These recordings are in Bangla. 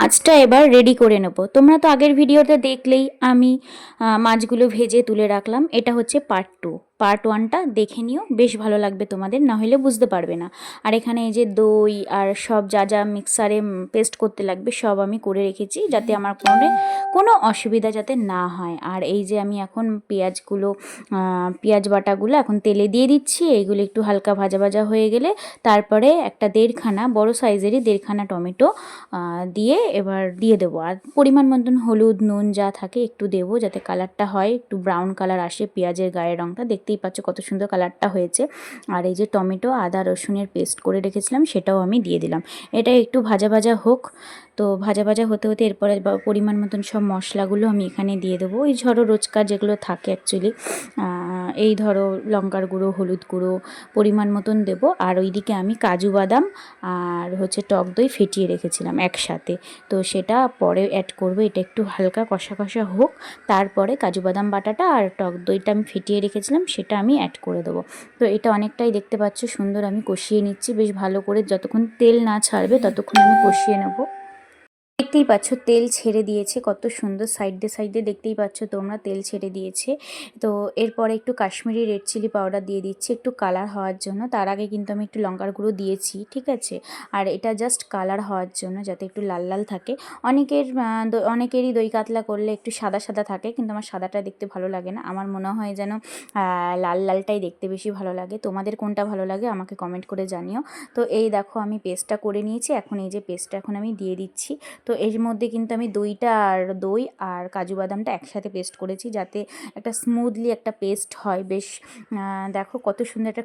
মাছটা এবার রেডি করে নেব। তোমরা তো আগের ভিডিওতে দেখলেই আমি মাছগুলো ভেজে তুলে রাখলাম। এটা হচ্ছে পার্ট 2। পার্ট 1টা দেখে নিও, বেশ ভালো লাগবে তোমাদের, না হলে বুঝতে পারবে না। আর এখানে এই যে দই আর সব যা যা মিক্সারে পেস্ট করতে লাগবে সব আমি করে রেখেছি, যাতে আমার কোনো অসুবিধা যাতে না হয়। আর এই যে আমি এখন পেঁয়াজ বাটাগুলো এখন তেলে দিয়ে দিচ্ছি। এইগুলো একটু হালকা ভাজা ভাজা হয়ে গেলে তারপরে একটা বড় সাইজেরই 1.5খানা টমেটো দিয়ে এবার দিয়ে দেবো। আর পরিমাণ মতন হলুদ নুন যা থাকে একটু দেবো, যাতে কালারটা হয়, একটু ব্রাউন কালার আসে পেঁয়াজের গায়ের রঙটা। দেখতেই পাচ্ছ কত সুন্দর কালারটা হয়েছে। আর এই যে টমেটো আদা রসুনের পেস্ট করে রেখেছিলাম সেটাও আমি দিয়ে দিলাম। এটা একটু ভাজা ভাজা হোক। তো ভাজা ভাজা হতে হতে এরপরে পরিমাণ মতন সব মশলাগুলো আমি এখানে দিয়ে দেবো। ওই ধরো রোজকার যেগুলো থাকে অ্যাকচুয়ালি, এই ধরো লঙ্কার গুঁড়ো, হলুদ গুঁড়ো পরিমাণ মতন দেবো। আর ওইদিকে আমি কাজু বাদাম আর হচ্ছে টক দই ফেটিয়ে রেখেছিলাম একসাথে, তো সেটা পরে অ্যাড করবো। এটা একটু হালকা কষা কষা হোক, তারপরে কাজু বাদাম বাটাটা আর টক দইটা আমি ফেটিয়ে রেখেছিলাম সেটা আমি অ্যাড করে দেবো। তো এটা অনেকটাই দেখতে পাচ্ছ সুন্দর আমি কষিয়ে নিচ্ছি বেশ ভালো করে, যতক্ষণ তেল না ছাড়বে ততক্ষণ আমি কষিয়ে নেবো। দেখতেই পাচ্ছ তেল ছেড়ে দিয়েছে কত সুন্দর, সাইডে সাইডে দেখতেই পাচ্ছ তোমরা তেল ছেড়ে দিয়েছে। তো এরপরে একটু কাশ্মীরি রেড চিলি পাউডার দিয়ে দিচ্ছি একটু কালার হওয়ার জন্য। তার আগে কিন্তু আমি একটু লঙ্কার গুঁড়ো দিয়েছি, ঠিক আছে। আর এটা জাস্ট কালার হওয়ার জন্য, যাতে একটু লাল লাল থাকে। অনেকেরই দই কাতলা করলে একটু সাদা সাদা থাকে, কিন্তু আমার সাদাটা দেখতে ভালো লাগে না। আমার মনে হয় যেন লাল লালটাই দেখতে বেশি ভালো লাগে। তোমাদের কোনটা ভালো লাগে আমাকে কমেন্ট করে জানিও। তো এই দেখো আমি পেস্টটা করে নিয়েছি, এখন এই যে পেস্টটা এখন আমি দিয়ে দিচ্ছি। তো এর মধ্যে কিন্তু আমি দই আর কাজু বাদামটা একসাথে পেস্ট করেছি, যাতে একটা স্মুথলি একটা পেস্ট হয়। বেশ দেখো কত সুন্দর একটা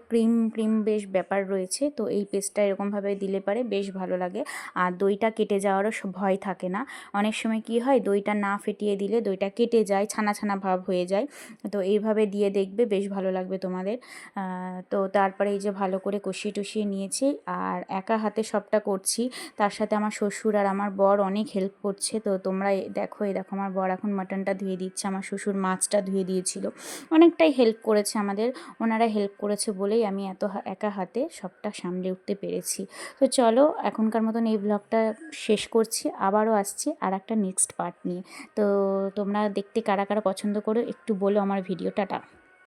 ক্রিম বেশ ব্যাপার রয়েছে। তো এই পেস্টটা এরকমভাবে দিলে পারে বেশ ভালো লাগে। আর দইটা কেটে যাওয়ারও ভয় থাকে না। অনেক সময় কি হয়, দইটা না ফেটিয়ে দিলে দইটা কেটে যায়, ছানা ছানা ভাব হয়ে যায়। তো এইভাবে দিয়ে দেখবে বেশ ভালো লাগবে তোমাদের। তো তারপরে এই যে ভালো করে কষিয়ে টষিয়ে নিয়েছি, আর একা হাতে সবটা করছি। তার সাথে আমার শ্বশুর আর আমার বর অনেক হেল্প করছে। তো তোমরা দেখো আমার বর এখন মাটনটা ধুয়ে দিচ্ছে, আমার শ্বশুর মাছটা ধুয়ে দিয়েছিল, অনেকটাই হেল্প করেছে আমাদের। ওনারা হেল্প করেছে বলেই আমি একা হাতে সবটা সামলে উঠতে পেরেছি। তো চলো এখনকার মতন এই ব্লগটা শেষ করছি, আবারও আসছি আর একটা নেক্সট পার্ট নিয়ে। তো তোমরা দেখতে কারা কারা পছন্দ করো একটু বলো আমার ভিডিওটা।